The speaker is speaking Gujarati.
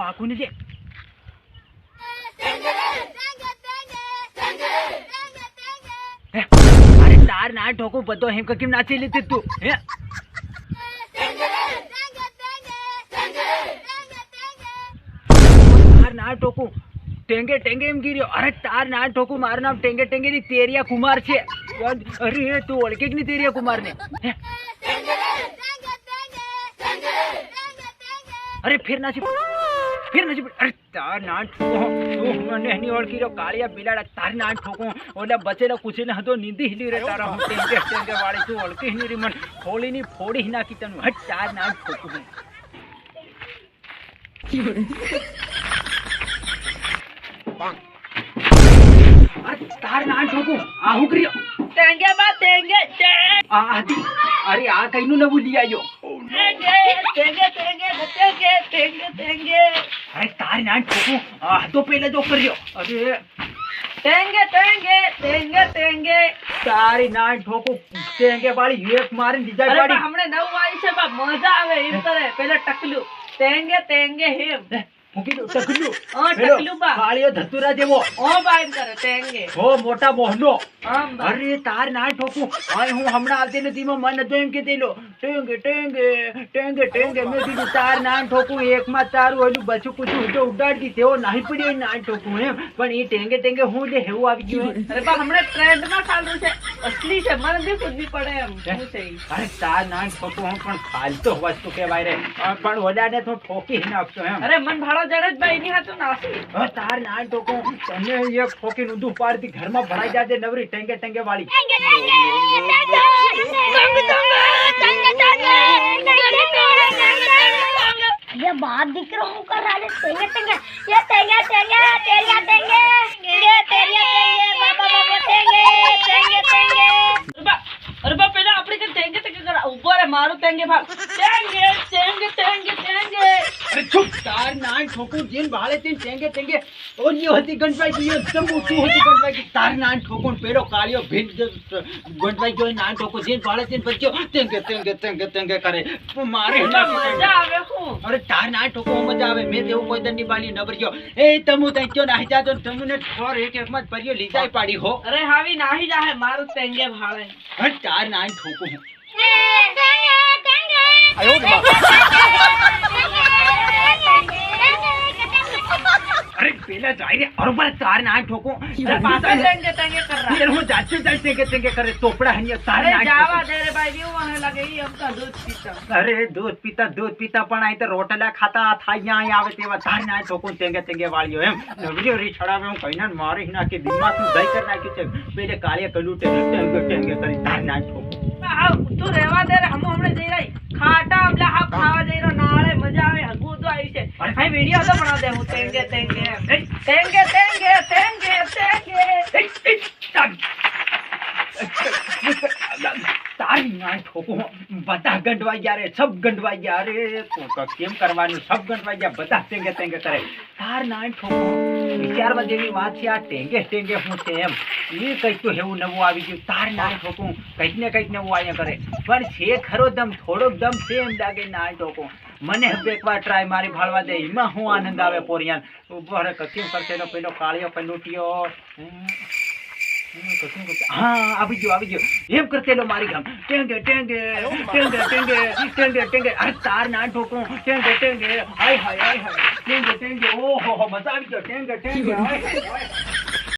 આખું ને અરે તાર ના ઠોકું બધો હેમ કેમ નાચી લીધી તું હે તાર ના ઠોકું ટેંગે ટેંગે એમ ગીર્યો અરે તાર ના ઠોકું મારું નામ ટેંગે ટેંગે ની તેરિયા કુમાર છે અરે તું ઓળખે કે ની તેરિયા કુમાર ને અરે ફેર નાચી અરે તાર ના ઠોકો તું મને નહીં ઓળખી રહ્યો કાળિયા બિલાડા તાર ના ઠોકો ઓલા બચેલા કુછીને હતો નીંદી હિલી રે તારા હું ટેંગે ટેંગે વાળી તું ઓળખી નહીં રી મન ખોલીની ફોડી નાખી તને હટ તાર ના ઠોકો તાર ના ઠોકો આ હું કર્યો ટેંગે બા ટેંગે અરે આ કઈનું નવું લઈ આવ્યો ટેંગે અરે તાર ના ઠોકો આ તો પહેલા જો કર્યો અરે ટેંગે તારી ના ઠોકો ટેંગે વાળી એક મારીને બીજા અરે વાળી હમણે નવું આવી છે બા મજા આવે એમ કરે પેલા ટકલું ટેંગે હેમ મૂકી દો ટકલું ટકલું બા કાળિયો ધતુરા જેવો ઓ બા એમ કરે ટેંગે હો મોટા મોહનો આમ બા અરે તાર ના ઠોકું આ હું હમણાં આવતી નથી મન તો એમ કે તેલો ટેંગે મેં કીધું તાર ના ઠોકું એકમાં તારું ઓલું બચું કુછું ઉડાડતી તેવો નહીં પડ્યો ના ઠોકું એમ પણ એ ટેંગે હું લે હેવું આવી ગયું અરે બા હમણે ટ્રેન્ડ માં ચાલુ છે અસલી છે મને બી ખુદ પડે એમ શું છે ઈ? અરે તાર ના ઠોકું હું પણ ફાલતો વસ્તુ કહેવાય રે પણ ઓલાને તો ઠોકી નાખશો એમ અરે મન ભાડો જડે જ ભાઈ ની હાથું નાસી હવે તાર ના ઠોકું તને એક ઠોકી ઊંધું પાડતી ઘરમાં ભરાઈ જાજે નવરી ટેંગે વાળી ये बात दिख रहा हूँ कर रहा है टेंगे टेंगे ये टेंगे टेंगे तेरिया टेंगे ये तेरिया टेंगे बाबा टेंगे અરે બા પેલા આપણે કે ટેંગે કરા ઉભો રે મારું ટેંગે ભાગ ટેંગે અરે ચૂપ તાર ના ઠોકું જેન ભાળે તેન ટેંગે ઓલી હતી ગણભાઈ ગયો એકદમ ઊંચું હતી ગણભાઈ તાર ના ઠોકું પેલો કાળિયો ભીંડ ગણભાઈ ગયો ના ઠોકું જેન ભાળે તેન બચ્યો ટેંગે કરે મારે મજા આવે હું અરે તાર ના ઠોકું મજા આવે મેં તેવું કોઈ દંડી બાલી નબર ગયો એ તમુ તઈ ક્યો નાહી જાતો તમને ઠોર એક માં પરિયો લીજાય પાડી હો અરે હાવી નાહી જાહે મારું ટેંગે ભાળે હટ તાર ના ઠોકું અરે પેલા જાય રે અરે તાર ના ઠોકું પાછા ટેંગે કર રહા હું જાચું ટેંગે કરે તોપડા હનિયા તાર અરે ના જાવા દે રે ભાઈ એવું મને લાગે ઈ અમકા દૂધ પીતા અરે દૂધ પીતા પણ અહીં તો રોટલા ખાતા થાય અહીંયા આવે તેવા તાર ના ઠોકું ટેંગે વાળ્યો એમ નવરીઓ રી છડાવે હું કહીને મારી નાખી દિમાગ નું દઈ કરી નાખ્યું છે પેલે કાળે કલું ટેંગે કરી તાર ના ઠોકું તું રહેવા દે રે હમણે જઈ રહી ખાટા આમલા આ ખાવા જઈ રહ્યો નાળે મજા આવે હગું તો આવી છે આ વિડિયો તો બના દે હું ટેંગે તારી ના ઠોકું બધા ગંડવાઈ ગયા રે સબ ગંડવાઈ ગયા રે કેમ કરવાનું સબ ગંડવાઈ ગયા બધા ટેંગે કરે તાર ના ઠોકું વિચારવા જેવી વાત છે આ ટેંગે હું છે એમ એ કઈક તો એવું નવું આવી ગયું તાર ના ઠોકું કંઈક ને કંઈક નવું આવ્યા કરે પણ છે ખરો દમ થોડોક દમ છે એમ લાગે ના ઠોકું મને એકવાર ટ્રાય મારી ભાળવા દે એમાં હું આનંદ આવે પોરિયાન ઉભો રે કેમ કરશે પેલો કાળિયો પંડુટિયો હા આવી ગયો એમ કરતેલો મારી ગામ ટેંગે અરે તાર ના ઠોકું ટેંગે હાય ટેંગે ઓહો મજા આવી ગયો ટેંગે હાય